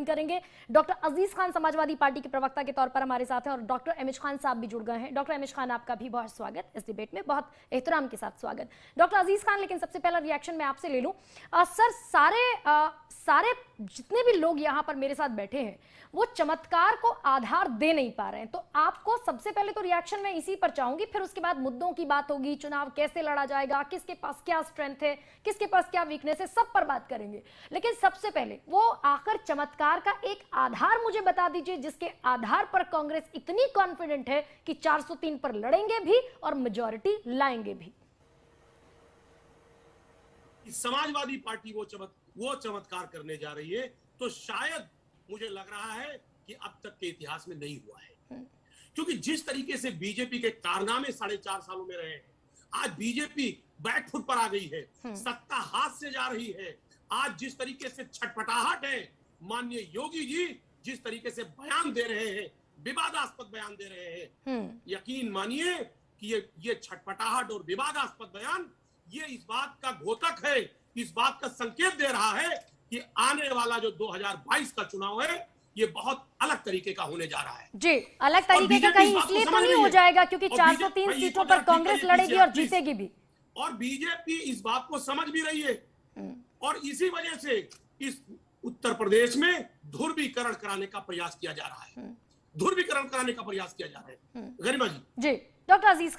Join करेंगे। Doctor अजीज Khan Samajwadi party के प्रवक्ता के तौर पर हमारे साथ हैं और डॉक्टर एमएच खान साहब भी जुड़ गए हैं। डॉक्टर एमएच खान, आपका भी बहुत स्वागत इस डिबेट में, बहुत एहतराम के साथ स्वागत। डॉक्टर अजीज खान, लेकिन सबसे पहला रिएक्शन मैं आपसे ले लूं। सर, सारे जितने भी लोग यहाँ पर मेरे साथ बैठे हैं वो चमत्कार को आधार दे नहीं पा रहे हैं, तो आपको सबसे पहले तो रिएक्शन मैं इसी पर चाहूंगी, फिर उसके बाद मुद्दों की बात होगी, चुनाव कैसे लड़ा जाएगा, किसके पास क्या स्ट्रेंथ है, किसके पास क्या वीकनेस है, सब पर बात करेंगे। लेकिन सबसे पहले वो आखिर चमत्कार का एक आधार मुझे बता दीजिए जिसके आधार पर कांग्रेस इतनी कॉन्फिडेंट है कि 403 पर लड़ेंगे भी और मेजॉरिटी लाएंगे भी। समाजवादी पार्टी वो चमत्कार करने जा रही है, तो शायद मुझे लग रहा है कि अब तक के इतिहास में नहीं हुआ है। क्योंकि जिस तरीके से बीजेपी के कारनामे 4.5 सालों में रहे हैं, आज बीजेपी बैकफुट पर आ गई है, सत्ता हाथ से जा रही है। आज जिस तरीके से छटपटाहट है, माननीय योगी जी जिस तरीके से बयान दे रहे हैं, विवादास्पद बयान दे रहे हैं, यकीन मानिए कि ये छटपटाहट और विवादास्पद बयान ये इस बात का घोतक है, इस बात का संकेत दे रहा है कि आने वाला जो 2022 का चुनाव है ये बहुत अलग तरीके का होने जा रहा है। जी, अलग तरीके का कहीं इसलिए तो नहीं हो जाएगा क्योंकि 403 सीटों पर कांग्रेस लड़ेगी और जीतेगी भी, और बीजेपी इस बात को समझ भी रही है। और इसी वजह से इस उत्तर प्रदेश में ध्रुवीकरण कराने का प्रयास किया जा रहा है, ध्रुवीकरण कराने का प्रयास किया जा रहा है। गरिमा जी। डॉक्टर अजीज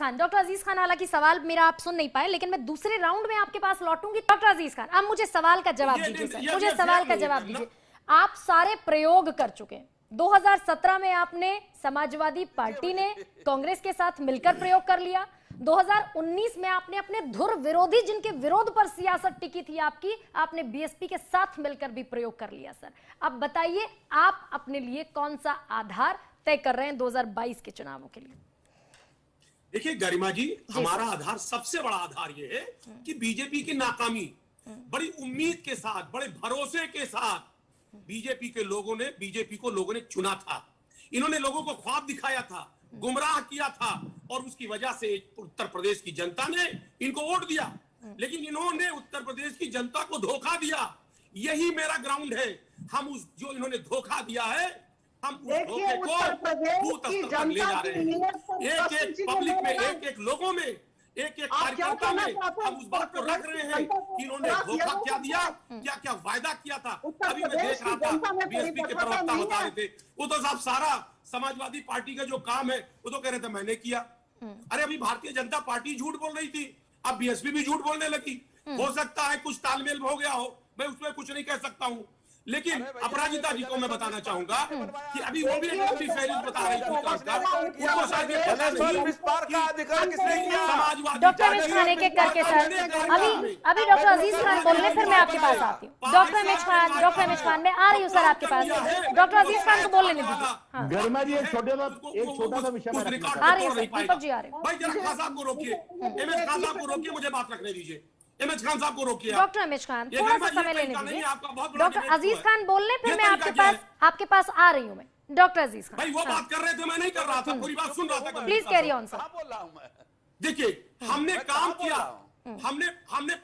खान, हालांकि सवाल मेरा आप सुन नहीं पाए, लेकिन मैं दूसरे राउंड में आपके पास लौटूंगी। डॉक्टर अजीज खान, अब मुझे सवाल का जवाब दीजिए सर, मुझे सवाल का जवाब दीजिए। आप सारे प्रयोग कर चुके हैं। 2017 में आपने समाजवादी पार्टी ने कांग्रेस के साथ मिलकर प्रयोग कर लिया। 2019 में आपने अपने धुर विरोधी, जिनके विरोध पर सियासत टिकी थी आपकी, आपने बीएसपी के साथ मिलकर भी प्रयोग कर लिया। सर, अब बताइए आप अपने लिए कौन सा आधार तय कर रहे हैं 2022 के चुनावों के लिए? देखिए गरिमा जी, हमारा आधार, सबसे बड़ा आधार यह है कि बीजेपी की नाकामी, बड़ी उम्मीद के साथ, बड़े भरोसे के साथ बीजेपी को लोगों ने चुना था। इन्होंने लोगों को ख्वाब दिखाया था, गुमराह किया था, और उसकी वजह से उत्तर प्रदेश की जनता ने इनको वोट दिया। लेकिन इन्होंने उत्तर प्रदेश की जनता को धोखा दिया। यही मेरा ग्राउंड है। हम जो इन्होंने धोखा दिया है, हम उस धोखे को बूथ स्तर पर ले जा रहे हैं। एक पब्लिक में, एक लोगों में, एक कार्यकर्ता में हम उस बात को रख रहे हैं कि इन्होंने धोखा क्या दिया, क्या वायदा किया था। अभी मैं देख रहा था, बीएसपी के प्रवक्ता बता रहे थे, वो तो साहब सारा समाजवादी पार्टी का जो काम है वो तो कह रहे थे मैंने किया। अरे अभी भारतीय जनता पार्टी झूठ बोल रही थी, अब बीएसपी भी झूठ बोलने लगी। हो सकता है कुछ तालमेल हो गया हो, मैं उसमें कुछ नहीं कह सकता हूँ। लेकिन अपराजिता जी को मैं बताना चाहूंगा कि अभी वो भी एक लंबी फहरिस्त बता रही थी, डॉक्टर एमएच खान एक एक करके सर, अभी डॉक्टर अजीज खान बोल रहे, फिर मैं आपके पास आती हूँ। डॉक्टर एमएच खान मैं आ रही हूँ सर आपके पास। डॉक्टर अजीज खान को बोलने दीजिए। गरिमा जी, एक छोटा सा विषय आ रही है, दीपक जी आ रहे हैं। भाई जरा खान साहब को रोकिए, एमएच खान साहब को रोकिए, मुझे बात रखने दीजिए। एमएच खान साहब को रोकिए। डॉक्टर एमएच खान, थोड़ा सा समय लेने दीजिए। डॉक्टर अजीज खान बोलने, फिर मैं आपके पास आ रही हूँ। मैं डॉक्टर अजीज खान, भाई वो बात कर रहे थे, मैं नहीं कर रहा था, पूरी बात सुन रहा था। Please carry on sir. बोल रहा हूं मैं। देखिए, हमने काम किया, हमने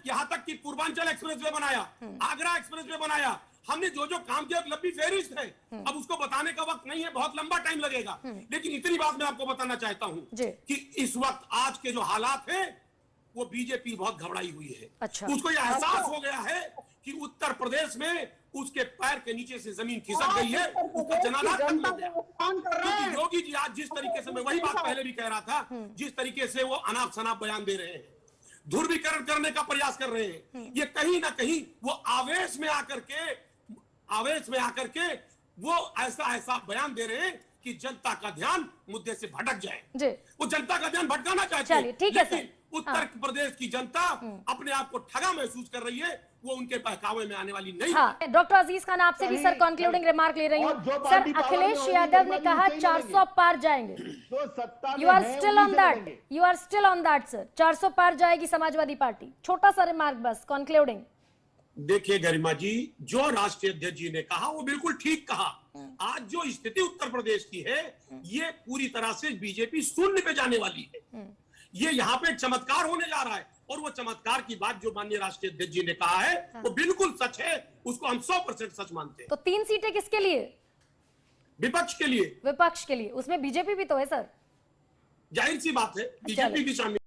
यहाँ तक कि पूर्वांचल एक्सप्रेसवे बनाया, आगरा एक्सप्रेसवे बनाया, हमने जो काम किया लंबी फहरिस्त है। अब उसको बताने का वक्त नहीं है, बहुत लंबा टाइम लगेगा। लेकिन इतनी बात मैं आपको बताना चाहता हूँ कि इस वक्त आज के जो हालात है वो बीजेपी बहुत घबराई हुई है। अच्छा। उसको यह एहसास हो गया है कि उत्तर प्रदेश में उसके पैर के नीचे से जमीन खिसक गई है, उसका जनाधार खत्म हो गया। क्योंकि योगी जी आज जिस तरीके से, मैं वही बात पहले भी कह रहा था, जिस तरीके से वो अनाप शनाप बयान दे रहे हैं, ध्रुवीकरण करने का प्रयास कर रहे हैं, ये कहीं ना कहीं वो आवेश में आकर के वो ऐसा बयान दे रहे हैं कि जनता का ध्यान मुद्दे से भटक जाए। वो जनता का ध्यान भटकाना चाहते हैं। ठीक है सर। उत्तर प्रदेश की जनता अपने आप को ठगा महसूस कर रही है, वो उनके बहकावे में आने वाली नहीं। हाँ, डॉक्टर अजीज खान आपसे भी सर कंक्लूडिंग रिमार्क ले रही हूँ। सर, अखिलेश यादव ने कहा 400 पार जाएंगे। You are still on that sir? 400 पार जाएगी समाजवादी पार्टी? छोटा सा रिमार्क बस, कंक्लूडिंग। देखिए गरिमा जी, जो राष्ट्रीय अध्यक्ष जी ने कहा वो बिल्कुल ठीक कहा। आज जो स्थिति उत्तर प्रदेश की है, ये पूरी तरह से बीजेपी शून्य पे जाने वाली है। ये यहाँ पे चमत्कार होने जा रहा है, और वो चमत्कार की बात जो माननीय राष्ट्रीय अध्यक्ष जी ने कहा है वो बिल्कुल सच है, उसको हम 100% सच मानते हैं। तो 3 सीटें किसके लिए? विपक्ष के लिए, विपक्ष के लिए, उसमें बीजेपी भी तो है सर। जाहिर सी बात है बीजेपी भी शामिल